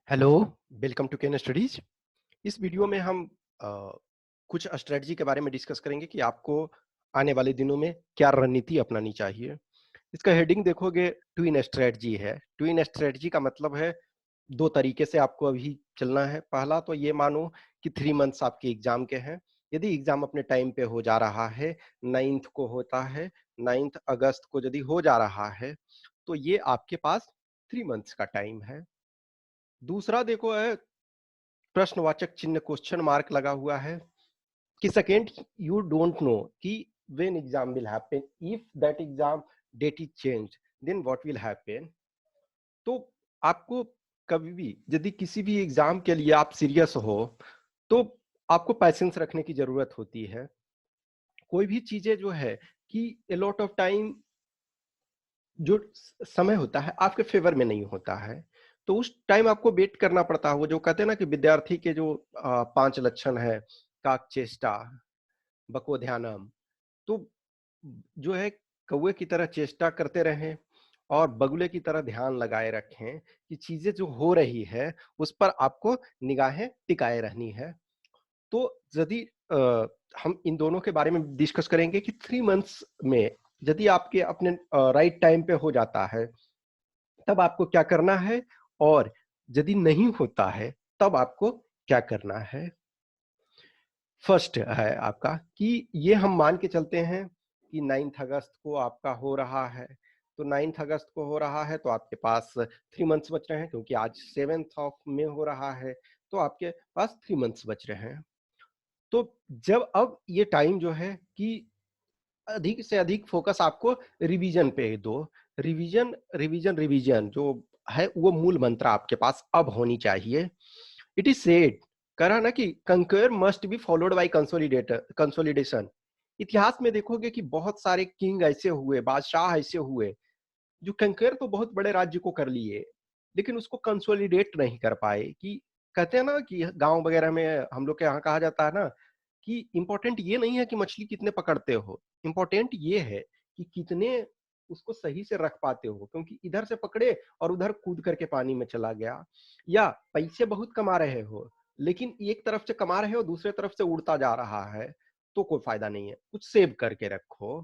Hello, welcome to ken studies. इस video में हम अ, कुछ स्ट्रेटजी के बारे में डिस्कस करेंगे कि आपको आने वाले दिनों में क्या रणनीति अपनानी चाहिए। इसका हेडिंग देखोगे, ट्विन स्ट्रेटजी है। ट्विन स्ट्रेटजी का मतलब है दो तरीके से आपको अभी चलना है। पहला तो ये मानो कि 3 मंथ्स आपके एग्जाम के हैं। यदि एग्जाम अपने टाइम पे हो जा रहा है, 9th को होता है, 9th अगस्त को यदि हो जा रहा है, तो ये आपके पास 3 मंथ्स का टाइम है। दूसरा देखो है, प्रश्नवाचक चिन्ह क्वेश्चन मार्क लगा हुआ है कि सेकेंड, यू डोंट नो कि when exam will happen, if that exam date is change, then what will happen. तो आपको कभी भी यदि किसी भी एग्जाम के लिए आप सीरियस हो, तो आपको पैसेंस रखने की जरूरत होती है। कोई भी चीजें जो है कि a lot ऑफ टाइम जो समय होता है आपके फेवर में नहीं होता है, तो उस टाइम आपको वेट करना पड़ता है। वो जो कहते हैं ना कि विद्यार्थी के जो 5 लक्षण है, काक चेष्टा, बको ध्यानम, तो जो है कौवे की तरह चेष्टा करते रहें और बगुले की तरह ध्यान लगाए रखें कि चीजें जो हो रही है उस पर आपको निगाहें टिकाए रहनी है। तो यदि हम इन दोनों के बारे में डिस्कस करेंगे कि 3 मंथ्स में यदि आपके अपने राइट टाइम पे हो जाता है, तब आपको क्या करना है, और यदि नहीं होता है तब आपको क्या करना है। फर्स्ट है आपका कि ये हम मान के चलते हैं कि 9th अगस्त को आपका हो रहा है। तो 9th अगस्त को हो रहा है तो आपके पास 3 मंथ्स बच रहे हैं, क्योंकि आज 7th ऑफ मई हो रहा है, तो आपके पास 3 मंथ्स बच रहे हैं। तो जब अब ये टाइम जो है कि अधिक से अधिक फोकस आपको रिवीजन पे दो। रिवीजन रिवीजन रिवीजन जो है वो मूल मंत्र आपके पास अब होनी चाहिए। इट इज सेड, करा ना कि conquer must be followed by consolidation. इतिहास में देखोगे कि बहुत सारे किंग ऐसे हुए, बादशाह ऐसे हुए जो कंक्वेयर तो बहुत बड़े राज्य को कर लिए, लेकिन उसको कंसोलिडेट नहीं कर पाए। कि कहते हैं ना कि गांव वगैरह में हम लोग के यहाँ कहा जाता है ना कि इंपॉर्टेंट ये नहीं है कि मछली कितने पकड़ते हो, इंपॉर्टेंट ये है कि कितने उसको सही से रख पाते हो, क्योंकि इधर से पकड़े और उधर कूद करके पानी में चला गया। या पैसे बहुत कमा रहे हो, लेकिन एक तरफ से कमा रहे हो दूसरे तरफ से उड़ता जा रहा है, तो कोई फायदा नहीं है। कुछ सेव करके रखो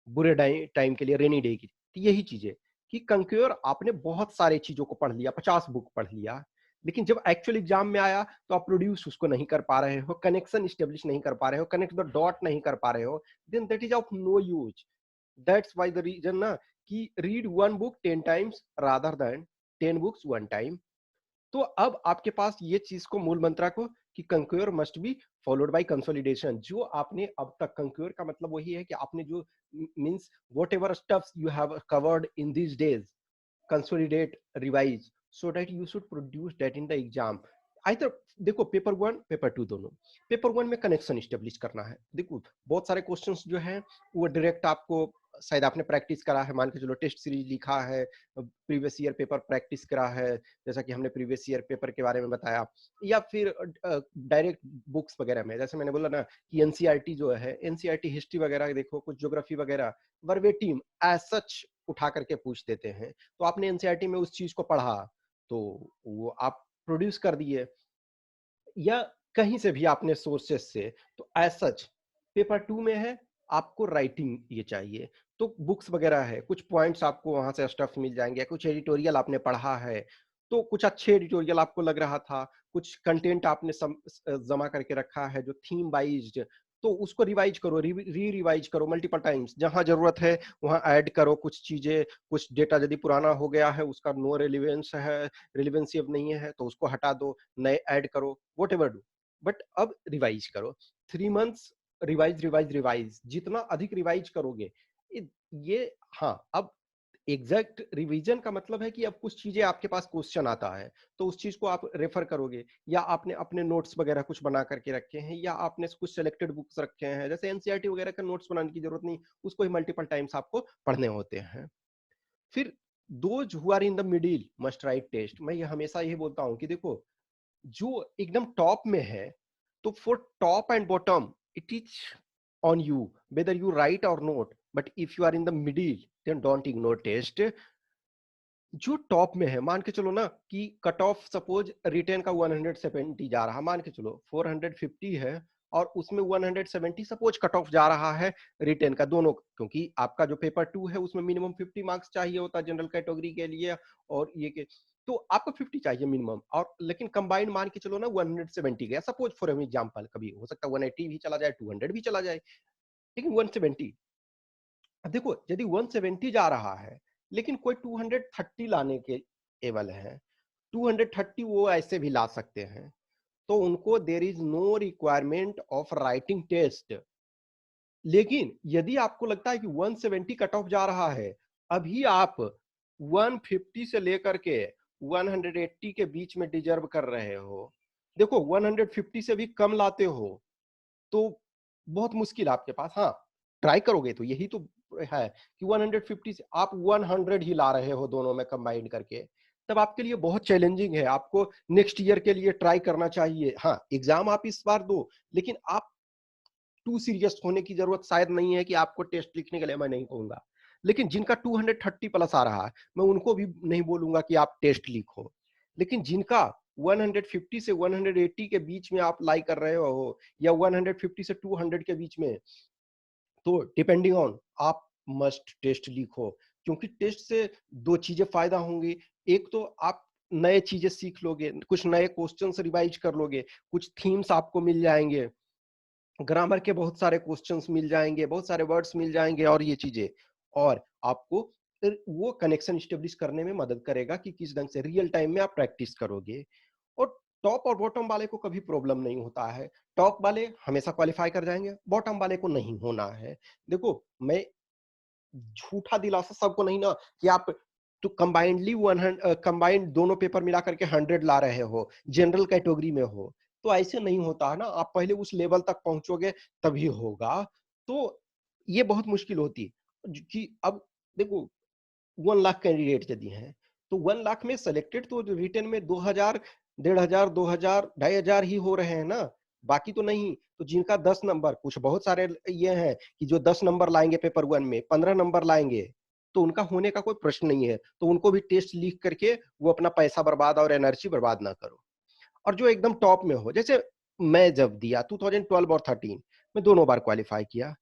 बुरे टाइम के लिए, रेनी डे की। तो यही चीजें कि कंक्योर आपने बहुत सारे चीजों को पढ़ लिया, 50 बुक पढ़ लिया, लेकिन जब एक्चुअल एग्जाम में आया तो आप प्रोड्यूस उसको नहीं कर पा रहे हो, कनेक्शन स्टेब्लिश नहीं कर पा रहे हो, कनेक्ट द डॉट नहीं कर पा रहे हो, then that is of no use. That's why the reason ना कि read 1 book 10 times rather than 10 books 1 time. तो अब आपके पास ये चीज को, मूल मंत्रा को, कि conquer must be followed by consolidation. जो आपने अब तक, कंक्योर का मतलब वही है कि आपने जो means whatever stuffs you have covered in these days, consolidate, revise, so that you should produce that in the exam. आई तो देखो, पेपर 1 पेपर 2 दोनों। पेपर 1 में कनेक्शन स्टेब्लिश करना है। देखो बहुत सारे क्वेश्चंस जो हैं वो डायरेक्ट आपको, शायद आपने प्रैक्टिस करा है, मान के चलो टेस्ट सीरीज लिखा है, प्रीवियस ईयर पेपर प्रैक्टिस करा है, जैसा कि हमने प्रीवियस ईयर पेपर के बारे में बताया, या फिर डायरेक्ट बुक्स वगैरह में, जैसे मैंने बोला ना कि एनसीईआरटी जो है, एनसीईआरटी हिस्ट्री वगैरह देखो, कुछ ज्योग्राफी वगैरह वर्बेटिम एज सच उठा करके पूछ देते हैं। तो आपने एनसीईआरटी में उस चीज को पढ़ा, तो वो आप प्रोड्यूस कर दिए, या कहीं से भी आपने सोर्सेस से। तो एज सच पेपर 2 में है, आपको राइटिंग ये चाहिए। तो बुक्स वगैरह है, कुछ पॉइंट्स आपको वहां से स्टफ मिल जाएंगे, कुछ एडिटोरियल आपने पढ़ा है, तो कुछ अच्छे एडिटोरियल आपको लग रहा था, कुछ कंटेंट आपने जमा करके रखा है जो थीम वाइज्ड, तो उसको रिवाइज करो, री रिवाइज करो मल्टीपल टाइम्स, जहां जरूरत है वहां ऐड करो कुछ चीजें। कुछ डेटा यदि पुराना हो गया है, उसका नो रिलेवेंस है, रिलेवेंसी अब नहीं है, तो उसको हटा दो, नए ऐड करो, वट एवर डू, बट अब रिवाइज करो। 3 मंथ्स रिवाइज रिवाइज रिवाइज, जितना अधिक रिवाइज करोगे ये हाँ, अब एग्जैक्ट रिवीजन का मतलब है कि अब कुछ चीजें आपके पास क्वेश्चन आता है, तो उस चीज को आप रेफर करोगे, या आपने अपने नोट्स वगैरह कुछ बना करके रखे हैं, या आपने कुछ सेलेक्टेड बुक्स रखे हैं, जैसे एनसीईआरटी वगैरह का नोट्स बनाने की जरूरत नहीं, उसको ही मल्टीपल टाइम्स आपको पढ़ने होते हैं। फिर those who are in the middle must write test. मैं ये हमेशा यही बोलता हूँ कि देखो, जो एकदम टॉप में है, तो for top and bottom it is on you whether you right or not, but if you are in the middle then don't ignore test. जो टॉप में है, मान के चलो ना कि कट ऑफ सपोज रिटेन का 170 जा रहा, मान के चलो 450 है और उसमें 170 सपोज कट ऑफ जा रहा है रिटेन का दोनों, क्योंकि आपका जो पेपर 2 है उसमें मिनिमम 50 मार्क्स चाहिए होता है जनरल कैटेगरी के लिए, और ये के तो आपको 50 चाहिए मिनिमम, और लेकिन कंबाइंड मान के चलो ना 170 गया सपोज फॉर एग्जांपल, कभी हो सकता है 180 भी चला जाए, 200 भी चला जाए, लेकिन 170। अब देखो यदि 170 जा रहा है लेकिन कोई 230 लाने के एबल है, 230 वो ऐसे भी ला सकते हैं, तो उनको there is no requirement of writing test. लेकिन यदि आपको लगता है कि 170 कट ऑफ जा रहा है, अभी आप 150 से लेकर के 180 के बीच में डिजर्व कर रहे हो, देखो 150 से भी कम लाते हो तो बहुत मुश्किल आपके पास, हाँ ट्राई करोगे तो यही तो है कि 150 से आप 100 ही ला रहे हो दोनों में कंबाइंड करके, तब आपके लिए बहुत चैलेंजिंग है, आपको नेक्स्ट ईयर के लिए ट्राई करना चाहिए। हाँ एग्जाम आप इस बार दो, लेकिन आप टू सीरियस होने की जरूरत शायद नहीं है कि आपको टेस्ट लिखने के लिए, मैं नहीं कहूंगा, लेकिन जिनका 230 प्लस आ रहा है मैं उनको भी नहीं बोलूंगा कि आप टेस्ट लिखो, लेकिन जिनका 150 से 180 के बीच में आप लाई कर रहे हो या 150 से 200 के बीच में, तो डिपेंडिंग ऑन आप मस्ट टेस्ट लिखो, क्योंकि टेस्ट से दो चीजें फायदा होंगी। एक तो आप नए चीजें सीख लोगे, कुछ नए क्वेश्चंस रिवाइज कर लोगे, कुछ थीम्स आपको मिल जाएंगे, ग्रामर के बहुत सारे क्वेश्चंस मिल जाएंगे, बहुत सारे वर्ड्स मिल जाएंगे और ये चीजें, और आपको फिर वो कनेक्शन स्टेब्लिश करने में मदद करेगा कि किस ढंग से रियल टाइम में आप प्रैक्टिस करोगे। और टॉप और बॉटम वाले को कभी प्रॉब्लम नहीं होता है, टॉप वाले हमेशा क्वालिफाई कर जाएंगे, बॉटम वाले को नहीं होना है। देखो मैं झूठा दिलासा सबको नहीं ना कि आप तो कंबाइंडली 100 कंबाइंड दोनों पेपर मिला करके 100 ला रहे हो, जनरल कैटेगरी में हो, तो ऐसे नहीं होता है ना, आप पहले उस लेवल तक पहुंचोगे तभी होगा। तो ये बहुत मुश्किल होती है कि अब देखो 1 लाख कैंडिडेट यदि हैं, तो 1 लाख में सेलेक्टेड तो रिटन में 2000, 1500, 2000, 2500 ही हो रहे हैं ना, बाकी तो नहीं। तो जिनका 10 नंबर, कुछ बहुत सारे ये हैं कि जो 10 नंबर लाएंगे पेपर 1 में, 15 नंबर लाएंगे, तो उनका होने का कोई प्रश्न नहीं है, तो उनको भी टेस्ट लिख करके वो अपना पैसा बर्बाद और एनर्जी बर्बाद ना करो। और जो एकदम टॉप में हो, जैसे मैं जब दिया 2012 और 13, मैं दोनों बार क्वालिफाई किया,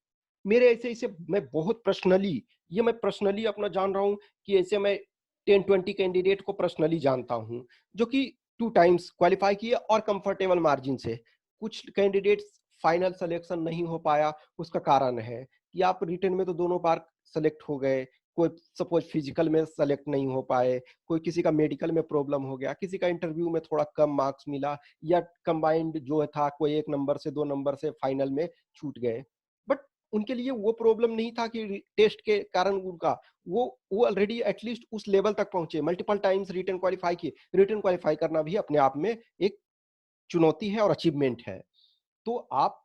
मेरे ऐसे ऐसे मैं बहुत पर्सनली, ये मैं पर्सनली अपना जान रहा हूँ कि ऐसे मैं 10-20 कैंडिडेट को पर्सनली जानता हूँ जो कि 2 टाइम्स क्वालिफाई किए और कंफर्टेबल मार्जिन से। कुछ कैंडिडेट्स फाइनल सिलेक्शन नहीं हो पाया, उसका कारण है कि आप रिटन में तो दोनों बार सेलेक्ट हो गए, कोई सपोज फिजिकल में सेलेक्ट नहीं हो पाए, कोई किसी का मेडिकल में प्रॉब्लम हो गया, किसी का इंटरव्यू में थोड़ा कम मार्क्स मिला, या कंबाइंड जो था कोई 1 नंबर से 2 नंबर से फाइनल में छूट गए। बट उनके लिए वो प्रॉब्लम नहीं था कि टेस्ट के कारण उनका वो ऑलरेडी एटलीस्ट उस लेवल तक पहुंचे, मल्टीपल टाइम्स रिटन क्वालिफाई किए, रिटन क्वालिफाई करना भी अपने आप में एक चुनौती है और अचीवमेंट है। तो आप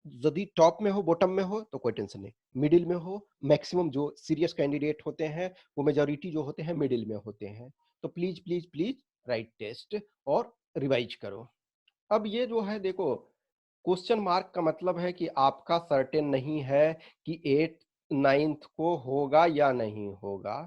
यदि टॉप में हो, बॉटम में हो तो कोई टेंशन नहीं, मिडिल में हो, मैक्सिमम जो सीरियस कैंडिडेट होते हैं वो मेजोरिटी जो होते हैं मिडिल में होते हैं, तो please please please write test और रिवाइज करो। अब ये जो है देखो, क्वेश्चन मार्क का मतलब है कि आपका सर्टेन नहीं है कि 8 9th को होगा या नहीं होगा,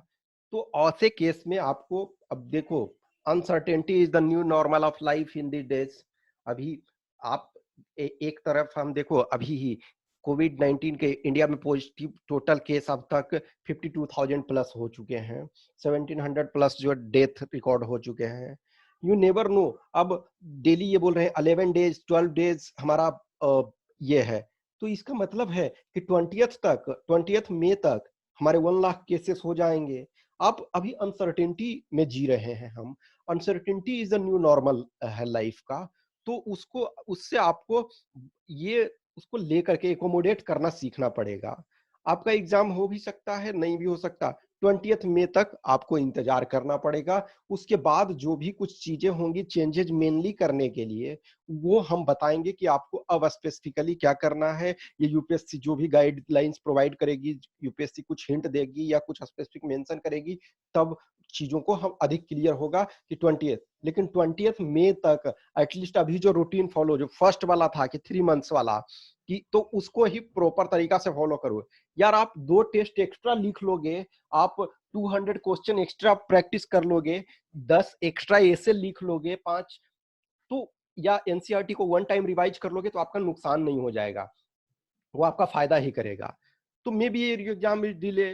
तो ऐसे केस में आपको, अब देखो uncertainty is the new normal of life in the days. अभी आप एक तरफ हम देखो, अभी ही कोविड 19 के इंडिया में पॉजिटिव टोटल केस अब तक 52,000 प्लस हो चुके हैं, 1700 प्लस जो डेथ रिकॉर्ड हो चुके हैं। यू नेवर नो, अब डेली ये बोल रहे हैं 11 डेज 12 डेज हमारा ये है, तो इसका मतलब है कि 20th मई तक हमारे 1 लाख केसेस हो जाएंगे। आप अभी अनसर्टेनिटी में जी रहे हैं, हम uncertainty is the new normal है लाइफ का, तो उसको उससे आपको ये उसको लेकर के एकोमोडेट करना सीखना पड़ेगा। आपका एग्जाम हो भी सकता है, नहीं भी हो सकता, 20th मई तक आपको इंतजार करना पड़ेगा। उसके बाद जो भी कुछ चीजें होंगी चेंजेज मेनली करने के लिए, वो हम बताएंगे कि आपको अब स्पेसिफिकली क्या करना है। ये यूपीएससी जो भी गाइडलाइंस प्रोवाइड करेगी, यूपीएससी कुछ हिंट देगी या कुछ स्पेसिफिक मेंशन करेगी, तब चीजों को हम अधिक क्लियर होगा कि 20th, लेकिन 20th मई तक एटलीस्ट अभी जो रूटीन फॉलो, जो फर्स्ट वाला था कि 3 मंथ्स वाला, कि तो उसको ही प्रॉपर तरीका से फॉलो करो। यार आप 2 टेस्ट एक्स्ट्रा लिख लोगे, आप 200 क्वेश्चन एक्स्ट्रा प्रैक्टिस कर लोगे, 10 एक्स्ट्रा ऐसे लिख लोगे, 5 तो या एनसीईआरटी को वन टाइम रिवाइज कर लोगे तो आपका नुकसान नहीं हो जाएगा, वो आपका फायदा ही करेगा। तो may be your exam will delay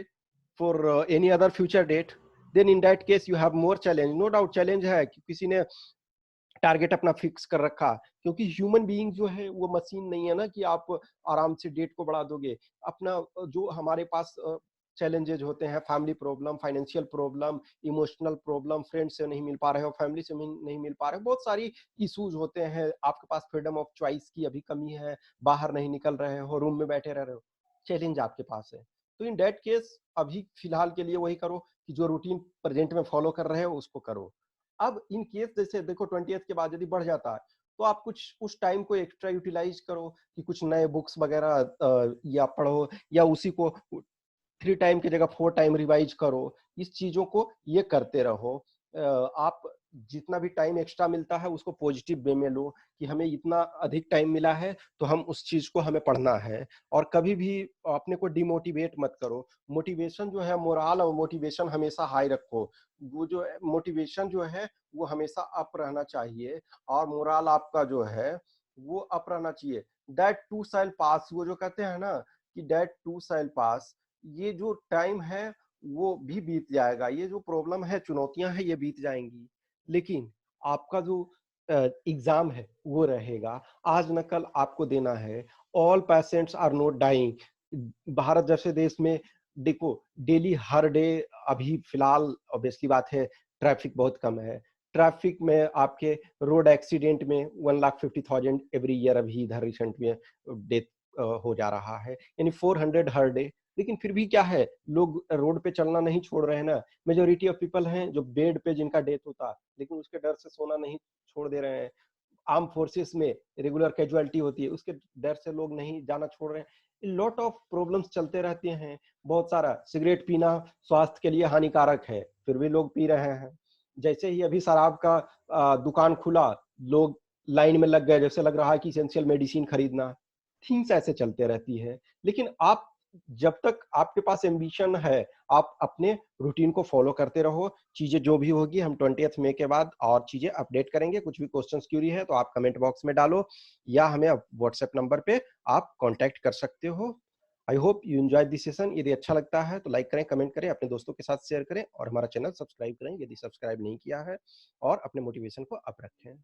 for any other future date, then in that case you have more challenge. No doubt challenge है कि किसी ने टारगेट अपना फिक्स कर रखा, क्योंकि ह्यूमन बीइंग जो है वो मशीन नहीं है ना कि आप आराम से डेट को बढ़ा दोगे। अपना जो हमारे पास चैलेंजेज होते हैं, family problem, financial problem, emotional problem, friend से नहीं मिल पा रहे हो, फैमिली से नहीं मिल पा रहे हो, बहुत सारी इश्यूज होते हैं। आपके पास फ्रीडम ऑफ चॉइस की अभी कमी है, बाहर नहीं निकल रहे हो, रूम में बैठे रह रहे हो, चैलेंज आपके पास है। तो इन डेट केस अभी फिलहाल के लिए वही करो कि जो रूटीन प्रेजेंट में फॉलो कर रहे हो उसको करो। अब इन केस जैसे देखो 20th के बाद यदि बढ़ जाता है तो आप कुछ उस टाइम को एक्स्ट्रा यूटिलाइज करो कि कुछ नए बुक्स वगैरह या पढ़ो, या उसी को 3 टाइम की जगह 4 टाइम रिवाइज करो। इस चीजों को ये करते रहो। आप जितना भी टाइम एक्स्ट्रा मिलता है उसको पॉजिटिव वे में लो कि हमें इतना अधिक टाइम मिला है तो हम उस चीज को हमें पढ़ना है। और कभी भी अपने को डिमोटिवेट मत करो। मोटिवेशन जो है, मोराल और मोटिवेशन हमेशा हाई रखो। वो जो मोटिवेशन जो है वो हमेशा अप रहना चाहिए, और मोराल आपका जो है वो अप रहना चाहिए। दैट टू शैल पास, वो जो कहते हैं ना कि दैट टू शैल पास, ये जो टाइम है वो भी बीत जाएगा, ये जो प्रॉब्लम है, चुनौतियां हैं, ये बीत जाएंगी, लेकिन आपका जो एग्जाम है वो रहेगा। आज न कल आपको देना है। All patients are not dying. Bharat जैसे देश में देखो डेली हर डे, अभी फिलहाल ऑब्वियसली बात है ट्रैफिक बहुत कम है। ट्रैफिक में आपके रोड एक्सीडेंट में 1,50,000 एवरी ईयर अभी इधर रिसेंट में डेथ हो जा रहा है, यानी 400 हर डे। लेकिन फिर भी क्या है, लोग रोड पे चलना नहीं छोड़ रहे हैं ना। मेजोरिटी ऑफ पीपल हैं जो बेड पे जिनका डेथ होता, लेकिन उसके डर से सोना नहीं छोड़ दे रहे हैं। आर्म फोर्सेस में रेगुलर कैजुअलिटी होती है, उसके डर से लोग नहीं जाना छोड़ रहे हैं। लॉट ऑफ प्रॉब्लम्स चलते रहते हैं। बहुत सारा सिगरेट पीना स्वास्थ्य के लिए हानिकारक है, फिर भी लोग पी रहे हैं। जैसे ही अभी शराब का दुकान खुला, लोग लाइन में लग गए, जैसे लग रहा है कि इसेंशियल मेडिसिन खरीदना। थिंग्स ऐसे चलते रहती है। लेकिन आप जब तक आपके पास एम्बिशन है, आप अपने रूटीन को फॉलो करते रहो। चीजें जो भी होगी हम 20th मई के बाद और चीजें अपडेट करेंगे। कुछ भी क्वेश्चंस क्यूरी है तो आप कमेंट बॉक्स में डालो, या हमें व्हाट्सएप नंबर पे आप कांटेक्ट कर सकते हो। I hope you enjoy this session. यदि अच्छा लगता है तो लाइक करें, कमेंट करें, अपने दोस्तों के साथ शेयर करें, और हमारा चैनल सब्सक्राइब करें यदि सब्सक्राइब नहीं किया है, और अपने मोटिवेशन को अप रखें।